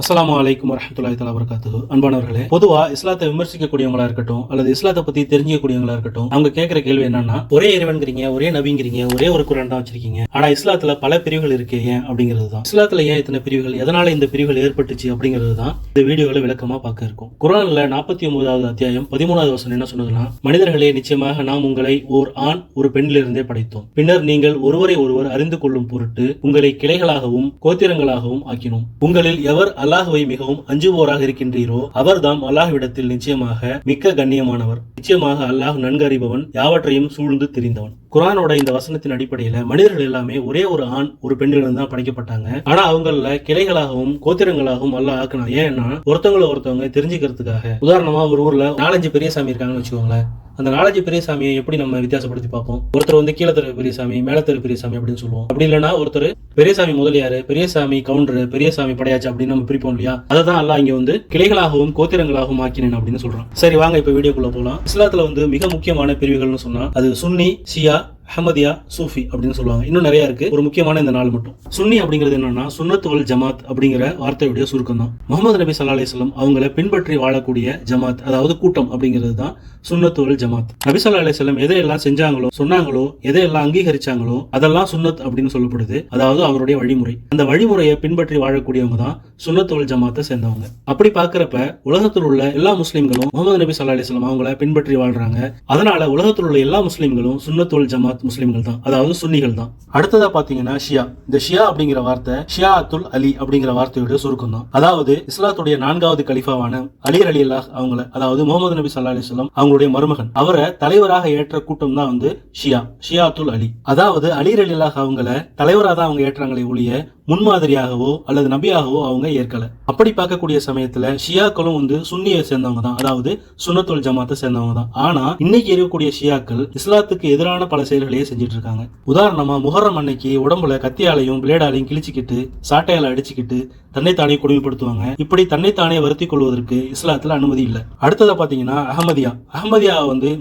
அஸ்ஸலாமு அலைக்கும் வரஹ்மத்துல்லாஹி தஆலா வபரகாத்துஹு. அன்பானவர்களே, பொதுவா இஸ்லாத்தை விமர்சிக்கக்கூடியவங்களா இருக்கட்டும் அல்லது இஸ்லாத்தை பத்தி தெரிஞ்சிக்கக்கூடியவங்களா இருக்கட்டும், அவங்க கேட்கிற கேள்வி என்னன்னா, ஒரே இறைவன்கிறீங்க, ஒரே நபிங்கிறீங்க, ஒரே ஒரு குர்ஆன் தான் வச்சிருக்கீங்க, ஆனா இஸ்லாத்துல பல பிரிவுகள் இருக்கு ஏன் அப்படிங்கிறது தான். இஸ்லாத்துல ஏன் இத்தனை பிரிவுகள், எதனால இந்த பிரிவுகள் ஏற்பட்டுச்சு அப்படிங்கிறது தான் இந்த வீடியோல விளக்கமா பார்க்க இருக்கும். குர்ஆன்ல 49வது அத்தியாயம் 13வது வசனம் என்ன சொன்னதுன்னா, மனிதர்களே, நிச்சயமாக நாம் உங்களை ஓர் ஆண் ஒரு பெண்ணிலிருந்தே படைத்தோம். பின்னர் நீங்கள் ஒருவரை ஒருவர் அறிந்து கொள்ளும் பொருட்டு உங்களை கிளைகளாகவும் கோத்திரங்களாகவும் ஆக்கினோம். உங்களில் எவர் அல்லாஹ்வை மிகவும் அஞ்சுவோராக இருக்கின்றீரோ அவர்தாம் அல்லாஹ்விடத்தில் நிச்சயமாக மிக்க கண்ணியமானவர். நிச்சயமாக அல்லாஹ் நன்கறிபவன், யாவற்றையும் சூழ்ந்து தெரிந்தவன். குர்ஆனோட இந்த வசனத்தின் அடிப்படையில மனிதர்கள் எல்லாமே ஒரே ஒரு ஆண் ஒரு பெண்ணிலிருந்து தான் படைக்கப்பட்டாங்க. ஆனா அவங்கள கிளைகளாகவும் கோத்திரங்களாகவும் அல்லாஹ் ஆக்கினான். ஏன்னா ஒருத்தவங்க தெரிஞ்சுக்கிறதுக்காக. உதாரணமா ஒரு ஊர்ல 4-5 பெரிய சாமி இருக்காங்கன்னு வச்சுக்கோங்களேன். அந்த 4-5 பெரிய சாமியை எப்படி நம்ம வித்தியாசப்படுத்தி பார்ப்போம்? ஒருத்தர் கீழ தெரு பெரிய சாமி, மேல தெரு பெரிய சாமி அப்படின்னு சொல்லுவோம். அப்படி இல்லைன்னா ஒருத்தர் பெரியசாமி முதலியாரு, பெரியசாமி கவுண்டரு, பெரியசாமி படையாச்சு அப்படின்னு நம்ம பிரிப்போம் இல்லையா? அதான் அல்லாஹ் இங்க கிளைகளாகவும் கோத்திரங்களாகவும் ஆக்கினேன் அப்படின்னு சொல்றான். சரி, வாங்க இப்ப வீடியோக்குள்ள போலாம். இஸ்லாத்துல மிக முக்கியமான பிரிவுகள்னு சொன்னா அது சுன்னி, ஷியா, அஹ்மதியா, சூஃபி அப்படின்னு சொல்லுவாங்க. இன்னும் நிறைய இருக்கு. ஒரு முக்கியமான இந்த 4 மட்டும். சுன்னி அப்படிங்கிறது என்னன்னா சுன்னத் வல் ஜமாத் அப்படிங்கிற வார்த்தையுடைய சுருக்கம் தான். முஹம்மது நபி ஸல்லல்லாஹு அலைஹி வஸல்லம் அவங்களை பின்பற்றி வாழக்கூடிய ஜமாத், அதாவது கூட்டம் அப்படிங்கிறது தான் சுன்னத் வல் ஜமாத். நபி ஸல்லல்லாஹு அலைஹி வஸல்லம் எதையெல்லாம் செஞ்சாங்களோ, சொன்னாங்களோ, எதையெல்லாம் அங்கீகரிச்சாங்களோ அதெல்லாம் சுன்னத் அப்படின்னு சொல்லப்படுது. அதாவது அவருடைய வழிமுறை. அந்த வழிமுறையை பின்பற்றி வாழக்கூடியவங்க தான் சுன்னத் வல் ஜமாத்தை சேர்ந்தவங்க. அப்படி பாக்குறப்ப உலகத்தில் உள்ள எல்லா முஸ்லிம்களும் முஹம்மது நபி ஸல்லல்லாஹு அலைஹி வஸல்லம் அவங்களை பின்பற்றி வாழ்றாங்க. அதனால உலகத்தில் உள்ள எல்லா முஸ்லிம்களும் சுன்னத் வல் ஜமாத் முஸ்லிம்கள் தான், அதாவது சுன்னிகள் தான். அடுத்ததா பாத்தீங்கன்னா ஷியா. இந்த ஷியா அப்படிங்கிற வார்த்தை ஷியாஅத்துல் அலி அப்படிங்கிற வார்த்தையோட சுருக்கம் தான். அதாவது இஸ்லாத்துடைய 4வது கலிஃபாவான அலி ரலியல்லாஹு அவங்கள, அதாவது முஹம்மது நபி ஸல்லல்லாஹு அலைஹி வஸல்லம் அவங்களுடைய மருமகன், அவரை தலைவராக ஏற்ற கூட்டம் தான் ஷியாஅத்துல் அலி. அதாவது அலி ரலியல்லாஹு அவங்கள தலைவராக தான் அவங்க ஏற்றாங்களே ஒழிய முன்மாதிரியாகவோ அல்லது நபியாகவோ அவங்க ஏற்கல. அப்படி பார்க்கக்கூடிய சமயத்துல ஷியாக்களும் சுன்னியை சேர்ந்தவங்க தான், அதாவது சுன்னத் வல் ஜமாத்தை சேர்ந்தவங்க தான். ஆனா இன்னைக்கு இருக்கக்கூடிய ஷியாக்கள் இஸ்லாத்துக்கு எதிரான பல செயல்களையே செஞ்சுட்டு இருக்காங்க. உதாரணமா முஹர்ரம் அன்னைக்கு உடம்புல கத்தியாலையும் பிளேடாலையும் கிழிச்சுக்கிட்டு சாட்டையால அடிச்சுக்கிட்டு தன்னைத்தானே கொடுமைப்படுத்துவாங்க. இப்படி தன்னைத்தானே வருத்திக் கொள்வதற்கு இஸ்லாத்துல அனுமதி இல்லை. அடுத்ததா பாத்தீங்கன்னா அஹ்மதியா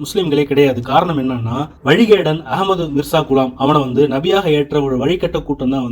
முஸ்லிம்களே கிடையாது. காரணம் என்னன்னா வழிகேடன் அஹமது மிர்சா குலாம் அவனை நபியாக ஏற்ற ஒரு வழிகட்ட கூட்டம் தான்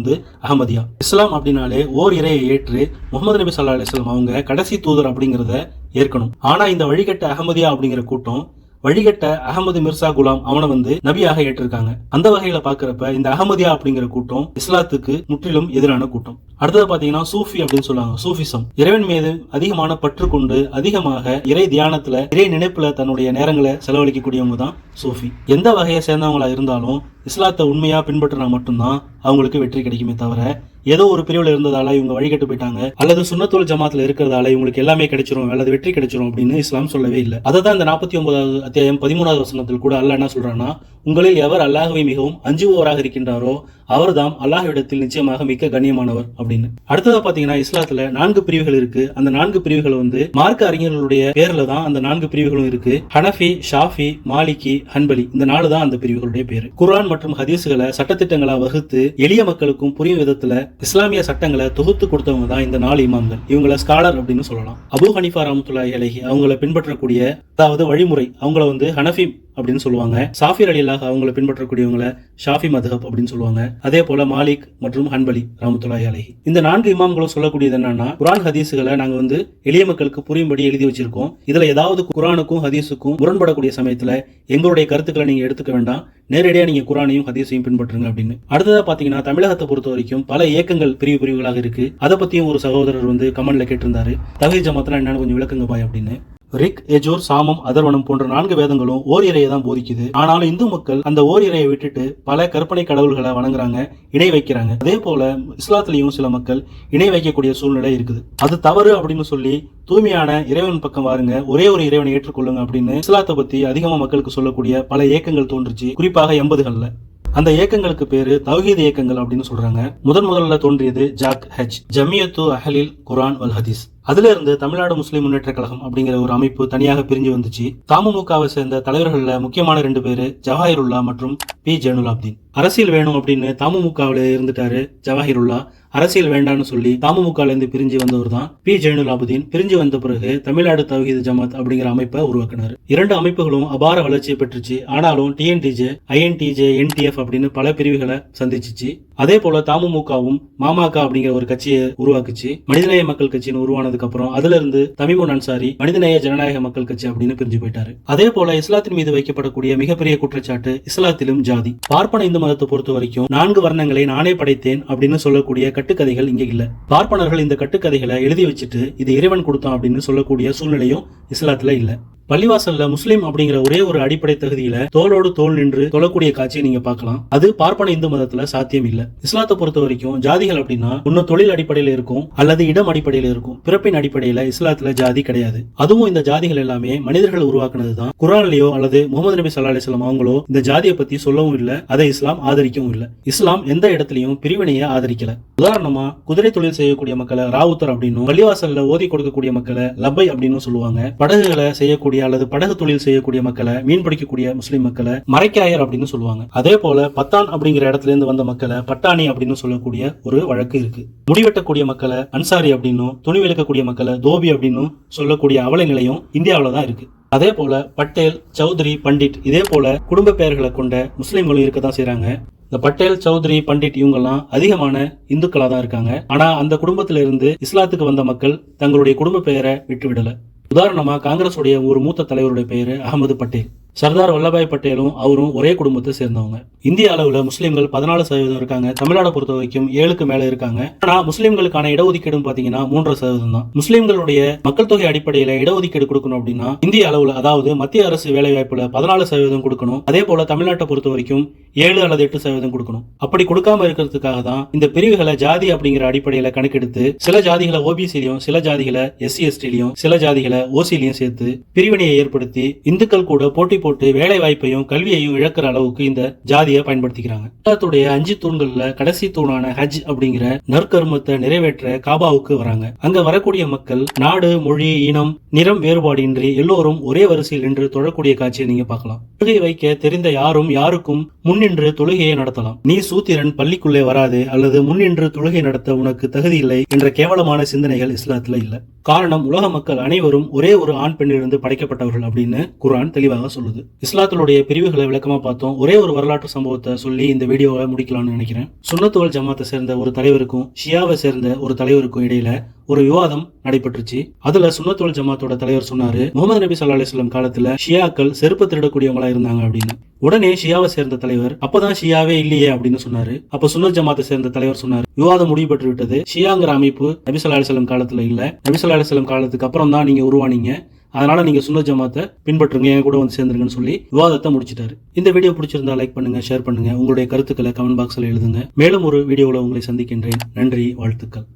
அஹமதியா. இஸ்லாம் அப்படின்னாலே ஓர் இறையை ஏற்று முஹம்மது நபி ஸல்லல்லாஹு அலைஹி வஸல்லம் அவங்க கடைசி தூதர் அப்படிங்கறத ஏற்கணும். ஆனா இந்த வழிகட்ட அஹமதியா அப்படிங்கிற கூட்டம் வழிகட்ட அகமது மிர்சா குலாம் அவனை நபியாக ஏற்றிருக்காங்க. அந்த வகையில பாக்குறப்ப இந்த அஹமதியா அப்படிங்கிற கூட்டம் இஸ்லாத்துக்கு முற்றிலும் எதிரான கூட்டம். அடுத்தது பாத்தீங்கன்னா சூஃபி அப்படின்னு சொல்லுவாங்க. சூஃபிசம் இறைவன் மீது அதிகமான பற்று கொண்டு அதிகமாக இறை தியானத்துல இறை நினைப்புல தன்னுடைய நேரங்களை செலவழிக்கக்கூடியவங்க தான் சூஃபி. எந்த வகையை சேர்ந்தவங்களா இருந்தாலும் இஸ்லாத்தை உண்மையா பின்பற்றினா மட்டும்தான் அவங்களுக்கு வெற்றி கிடைக்குமே தவிர ஏதோ ஒரு பிரிவுல இருந்ததால இவங்க வழிகட்டு போயிட்டாங்க அல்லது சுன்னத் வல் ஜமாத்ல இருக்கிறதால இவங்களுக்கு எல்லாமே கிடைச்சிரும் அல்லது வெற்றி கிடைச்சிரும் அப்படின்னு இஸ்லாம் சொல்லவே இல்லை. அததான் இந்த 49வது அத்தியாயம் 13வது வசனத்தில் கூட அல்லாஹ் என்ன சொல்றான்னா, உங்களில் எவர் அல்லாஹ்வை மிகவும் அஞ்சுபவராக இருக்கின்றாரோ அவர்தாம் அல்லாஹ்விடத்தில் நிச்சயமாக மிக்க கண்ணியமானவர் அப்படின்னு. அடுத்ததா பாத்தீங்கன்னா இஸ்லாத்துல 4 பிரிவுகள் இருக்கு. அந்த 4 பிரிவுகள் மார்க்க அறிஞர்களுடைய பேர்ல தான் அந்த 4 பிரிவுகளும் இருக்கு. ஹனஃபி, ஷாஃபி, மாலிகி, ஹன்பலி, இந்த 4 தான் அந்த பிரிவுகளுடைய பேரு. குர்ஆன் மற்றும் ஹதீஸ்களை சட்டத்திட்டங்களா வகுத்து எளிய மக்களுக்கும் புரியும் விதத்துல இஸ்லாமிய சட்டங்களை தொகுத்து கொடுத்தவங்க தான் இந்த 4 இமாம்கள். இவங்களை ஸ்காலர் அப்படின்னு சொல்லலாம். அபூ ஹனீஃபா ரஹ்மத்துல்லாஹி அலைஹி அவங்களை பின்பற்றக்கூடிய, அதாவது வழிமுறை, அவங்கள ஹனஃபி அப்படின்னு சொல்லுவாங்க. ஷாஃபி ரலியல்லாஹு அவங்களை பின்பற்றக்கூடியவங்களை ஷாஃபி மத்ஹப் அப்படின்னு சொல்லுவாங்க. அதே போல மாலிக் மற்றும் ஹன்பலி ரஹ்மத்துல்லாஹி அலைஹி. இந்த 4 இமாம்களும் சொல்லக்கூடியது என்னன்னா, குர்ஆன் ஹதீஸ்களை நாங்க எளிய மக்களுக்கு புரியும்படி எழுதி வச்சிருக்கோம். இதுல ஏதாவது குர்ஆனுக்கும் ஹதீஸுக்கும் முரண்படக்கூடிய சமயத்துல எங்களுடைய கருத்துக்களை நீங்க எடுத்துக்க வேண்டாம், நேரடியா நீங்க குர்ஆனையும் ஹதீஸையும் பின்பற்றுங்க அப்படின்னு. அடுத்ததா பாத்தீங்கன்னா தமிழகத்தை பொறுத்த வரைக்கும் பல இயக்கங்கள் பிரிவுகளாக இருக்கு. அதை பத்தியும் ஒரு சகோதரர் கமெண்ட்ல கேட்டிருந்தாரு, தவ்ஹீத் ஜமாத்னா என்னன்னு கொஞ்சம் விளக்குங்க பாய் அப்படின்னு. ரிக், யஜூர், சாமம், அதர்வனம் போன்ற 4 வேதங்களும் ஓர் இறையை தான் போதிக்குது. ஆனாலும் இந்து மக்கள் அந்த ஓர் இறையை விட்டுட்டு பல கற்பனை கடவுள்களை வணங்குறாங்க, இணை வைக்கிறாங்க. அதே போல இஸ்லாத்திலையும் சில மக்கள் இணை வைக்கக்கூடிய சூழ்நிலை இருக்குது. அது தவறு அப்படின்னு சொல்லி தூய்மையான இறைவன் பக்கம் வாருங்க, ஒரே ஒரு இறைவனை ஏற்றுக்கொள்ளுங்க அப்படின்னு இஸ்லாத்தை பத்தி அதிகமா மக்களுக்கு சொல்லக்கூடிய பல இயக்கங்கள் தோன்றுச்சு, குறிப்பாக 80களில். அந்த இயக்கங்களுக்கு பேரு தௌஹீத் இயக்கங்கள் அப்படின்னு சொல்றாங்க. முதல்ல தோன்றியது ஜமியத்து அஹ்லில் குர்ஆன் வல் ஹதீஸ். அதுல இருந்து தமிழ்நாடு முஸ்லிம் முன்னேற்ற கழகம் அப்படிங்கிற ஒரு அமைப்பு தனியாக பிரிஞ்சு வந்துச்சு. தமுமுகவை சேர்ந்த தலைவர்கள்ல முக்கியமான 2 பேரு ஜவாஹிருல்லா மற்றும் பி ஜைனுலாப்தீன். அரசியல் வேணும் அப்படின்னு தமுமுகவில் இருந்துட்டாரு ஜவாஹிருல்லா. அரசியல் வேண்டான்னு சொல்லி தமுமுகல இருந்து பிரிஞ்சு வந்தவர் தான் பி ஜைனுலாப்தீன். பிரிஞ்சு வந்த பிறகு தமிழ்நாடு தவ்ஹீத் ஜமாத் அப்படிங்கிற அமைப்பை உருவாக்கினார். 2 அமைப்புகளும் அபார வளர்ச்சியை பெற்றுச்சு. ஆனாலும் டிஎன்டிஜே, ஐஎன்டிஜே, என்டிஎஃப் அப்படின்னு பல பிரிவுகளை சந்திச்சிச்சு. அதே போல தமுமுகவும் மாமக அப்படிங்கிற ஒரு கட்சியை உருவாக்குச்சு. மனிதநேய மக்கள் கட்சின்னு உருவானதுக்கு அப்புறம் அதுல இருந்து தமிமுன் அன்சாரி மனிதநேய ஜனநாயக மக்கள் கட்சி அப்படின்னு பிரிஞ்சு போயிட்டாரு. அதே போல இஸ்லாத்தின் மீது வைக்கப்படக்கூடிய மிகப்பெரிய குற்றச்சாட்டு இஸ்லாத்திலும் ஜாதி. பார்ப்பன இந்து மதத்தை பொறுத்த வரைக்கும் 4 வர்ணங்களை நானே படைத்தேன் அப்படின்னு சொல்லக்கூடிய கட்டுக்கதைகள் இங்க இல்ல. பார்ப்பனர்கள் இந்த கட்டுக்கதைகளை எழுதி வச்சுட்டு இது இறைவன் கொடுத்தான் அப்படின்னு சொல்லக்கூடிய சூழ்நிலையும் இஸ்லாத்துல இல்ல. பள்ளிவாசல்ல முஸ்லீம் அப்படிங்கிற ஒரே ஒரு அடிப்படை தகுதியில தோளோடு தோள் நின்று தொழக்கூடிய காட்சியை நீங்க பார்க்கலாம். அது பார்ப்பன இந்து மதத்துல சாத்தியம் இல்ல. இஸ்லாத்தை பொறுத்த வரைக்கும் ஜாதிகள் அப்படின்னா ஒன்னு தொழில் அடிப்படையில இருக்கும் அல்லது இடம் அடிப்படையில இருக்கும். பிறப்பின் அடிப்படையில இஸ்லாத்துல ஜாதி கிடையாது. அதுவும் இந்த ஜாதிகள் எல்லாமே மனிதர்கள் உருவாக்குனதுதான். குர்ஆன்லயோ அல்லது முகமது நபி ஸல்லல்லாஹு அலைஹி வஸல்லம் அவங்களோ இந்த ஜாதியை பத்தி சொல்லவும் இல்ல, அதை இஸ்லாம் ஆதரிக்கவும் இல்ல. இஸ்லாம் எந்த இடத்துலயும் பிரிவினையை ஆதரிக்கல. உதாரணமா குதிரை தொழில் செய்யக்கூடிய மக்களை ராவுத்தர் அப்படின்னும், பள்ளிவாசல்ல ஓதி கொடுக்கக்கூடிய மக்களை லப்பை அப்படின்னு சொல்லுவாங்க. படகுகளை செய்யக்கூடிய அல்லது படகு தொழில் செய்யக்கூடிய மக்களை, மீன் பிடிக்கக்கூடிய முஸ்லிம் மக்களை மரைக்காயர் அப்படின்னு சொல்லுவாங்க. அதே போல பத்தான் அப்படிங்கிற இடத்துல இருந்து வந்த மக்களை பட்டாணி அப்படின்னு சொல்லக்கூடிய ஒரு வழக்கு இருக்கு. முடிவெட்டக்கூடிய மக்களை அன்சாரி அப்படின்னும், துணி விளக்கக்கூடிய மக்களை தோபி அப்படின்னும் சொல்லக்கூடிய அவல நிலையும் இந்தியாவில தான் இருக்கு. அதே போல பட்டேல், சௌத்ரி, பண்டிட் இதே போல குடும்ப பெயர்களை கொண்ட முஸ்லிம்களும் இருக்கதான் செய்யறாங்க. இந்த பட்டேல், சௌத்ரி, பண்டிட் இவங்கெல்லாம் அதிகமான இந்துக்களா தான் இருக்காங்க. ஆனா அந்த குடும்பத்தில இருந்து இஸ்லாத்துக்கு வந்த மக்கள் தங்களுடைய குடும்ப பெயரை விட்டு விடல. உதாரணமா காங்கிரஸ் உடைய ஒரு மூத்த தலைவருடைய பெயரு அகமது பட்டேல். சர்தார் வல்லபாய் பட்டேலும் அவரும் ஒரே குடும்பத்தை சேர்ந்தவங்க. இந்திய அளவுல முஸ்லிம்கள் 14% இருக்காங்க. தமிழ்நாடு பொறுத்த வரைக்கும் 7க்கு மேல இருக்காங்க. ஆனா முஸ்லிம்களுக்கான இடஒதுக்கீடு பாத்தீங்கன்னா 3% தான். முஸ்லிம்களுடைய மக்கள் தொகை அடிப்படையில இடஒதுக்கீடு கொடுக்கணும் அப்படின்னா இந்திய அளவுல, அதாவது மத்திய அரசு வேலை வாய்ப்புல 14% கொடுக்கணும். அதே போல தமிழ்நாட்டை பொறுத்த வரைக்கும் 7 அல்லது 8% கொடுக்கணும். அப்படி கொடுக்காம இருக்கிறதுக்காக தான் இந்த பிரிவுகளை ஜாதி அப்படிங்கிற அடிப்படையில கணக்கெடுத்து சில ஜாதிகளை ஓபிசிலையும், சில ஜாதிகளை எஸ்சி எஸ்டிலையும், சில ஜாதிகளை ஓசிலையும் சேர்த்து பிரிவினையை ஏற்படுத்தி இந்துக்கள் கூட போட்டி போட்டு வேலை வாய்ப்பையும் கல்வியையும் இழக்கிற அளவுக்கு இந்த ஜாதியை பயன்படுத்திக்கிறாங்க. இஸ்லாத்துடைய 5 தூண்கள்ல கடைசி தூணான ஹஜ் அப்படிங்கிற நற்கர்மத்தை நிறைவேற்ற காபாவுக்கு வராங்க. அங்க வரக்கூடிய மக்கள் நாடு, மொழி, இனம், நிறம் வேறுபாடின்றி எல்லோரும் ஒரே வரிசையில் நின்று தொழக்கூடிய காட்சியை நீங்க பார்க்கலாம். தொழுகை வைக்க தெரிந்த யாரும் யாருக்கும் முன்னின்று தொழுகையை நடத்தலாம். நீ சூத்திரன் பள்ளிக்குள்ளே வராது அல்லது முன்னின்று தொழுகை நடத்த உனக்கு தகுதி இல்லை என்ற கேவலமான சிந்தனைகள் இஸ்லாத்துல இல்ல. காரணம், உலக மக்கள் அனைவரும் ஒரே ஒரு ஆண் பெண்ணிலிருந்து படைக்கப்பட்டவர்கள் அப்படின்னு குர்ஆன் தெளிவாக சொல்லுது. இஸ்லாத்துடைய பிரிவுகளை விளக்கமா பார்த்தோம். ஒரே ஒரு வரலாற்று சம்பவத்தை சொல்லி இந்த வீடியோவை முடிக்கலாம்னு நினைக்கிறேன். சுன்னத் வல் ஜமாத்தை சேர்ந்த ஒரு தலைவருக்கும் ஷியாவை சேர்ந்த ஒரு தலைவருக்கும் இடையில ஒரு விவாதம் நடைபெற்றுச்சு. அதுல சுன்னத் வல் ஜமாத்தோட தலைவர் சொன்னாரு, முகமது நபி ஸல்லல்லாஹு அலைஹி வஸல்லம் காலத்துல ஷியாக்கள் செருப்பு திருடக்கூடியவங்களா இருந்தாங்க அப்படின்னு. உடனே ஷியாவை சேர்ந்த தலைவர், அப்பதான் ஷியாவே இல்லையே அப்படின்னு சொன்னாரு. அப்ப சுன்னத் ஜமாத்தை சேர்ந்த தலைவர் சொன்னாரு, விவாதம் முடிவு பெற்று விட்டது. ஷியாங்கிற அமைப்பு நபி ஸல்லல்லாஹு அலைஹி வஸல்லம் காலத்துல இல்ல, நபி ஸல்லல்லாஹு அலைஹி வஸல்லம் காலத்துக்கு அப்புறம் தான் நீங்க உருவானீங்க. அதனால நீங்க சுன்னத் ஜமாத்தை பின்பற்றுங்க, என் கூட வந்து சேர்ந்துருங்கன்னு சொல்லி விவாதத்தை முடிச்சிட்டாரு. இந்த வீடியோ பிடிச்சிருந்தா லைக் பண்ணுங்க, ஷேர் பண்ணுங்க, உங்களுடைய கருத்துக்களை கமெண்ட் பாக்ஸ்ல எழுதுங்க. மேலும் ஒரு வீடியோவில் உங்களை சந்திக்கின்றேன். நன்றி, வாழ்த்துக்கள்.